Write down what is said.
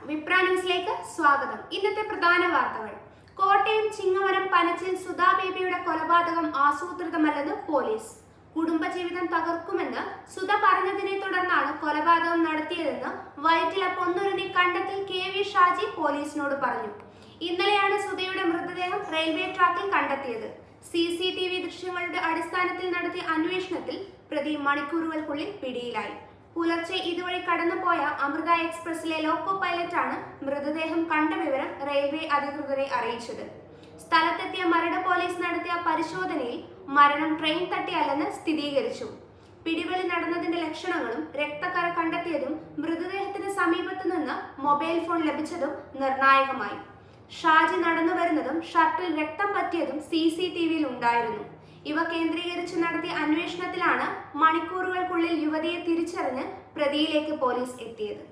വിപ്ര ന്യൂസിലേക്ക് സ്വാഗതം. ഇന്നത്തെ പ്രധാന വാർത്തകൾ. കോട്ടയം ചിങ്ങവനം പനച്ചിൽ സുധാ ബേബിയുടെ കൊലപാതകം ആസൂത്രിതമല്ലെന്ന് പോലീസ്. കുടുംബജീവിതം തകർക്കുമെന്ന് സുധ പറഞ്ഞതിനെ തുടർന്നാണ് കൊലപാതകം നടത്തിയതെന്ന് വൈറ്റില പൊന്നുരുന്നി കണ്ടത്തിൽ KV ഷാജി പോലീസിനോട് പറഞ്ഞു. ഇന്നലെയാണ് സുധയുടെ മൃതദേഹം റെയിൽവേ ട്രാക്കിൽ കണ്ടെത്തിയത്. CCTV ദൃശ്യങ്ങളുടെ അടിസ്ഥാനത്തിൽ നടത്തിയ അന്വേഷണത്തിൽ പ്രതി മണിക്കൂറുകൾക്കുള്ളിൽ പിടിയിലായി. പുലർച്ചെ ഇതുവഴി കടന്നുപോയ അമൃത എക്സ്പ്രസിലെ ലോക്കോ പൈലറ്റാണ് മൃതദേഹം കണ്ട വിവരം റെയിൽവേ അധികൃതരെ അറിയിച്ചത്. സ്ഥലത്തെത്തിയ മരട് പോലീസ് നടത്തിയ പരിശോധനയിൽ മരണം ട്രെയിൻ തട്ടിയല്ലെന്ന് സ്ഥിരീകരിച്ചു. പിടിവലി നടന്നതിന്റെ ലക്ഷണങ്ങളും രക്തക്കറ കണ്ടെത്തിയതും മൃതദേഹത്തിന് സമീപത്തു നിന്ന് മൊബൈൽ ഫോൺ ലഭിച്ചതും നിർണായകമായി. ഷാജി നടന്നു വരുന്നതും ഷർട്ടിൽ രക്തം പറ്റിയതും CCTVയിൽ ഉണ്ടായിരുന്നു. ഇവ കേന്ദ്രീകരിച്ച് നടത്തിയ അന്വേഷണത്തിലാണ് മണിക്കൂറുകൾക്കുള്ളിൽ യുവതിയെ തിരിച്ചറിഞ്ഞ് പ്രതിയിലേക്ക് പോലീസ് എത്തിയത്.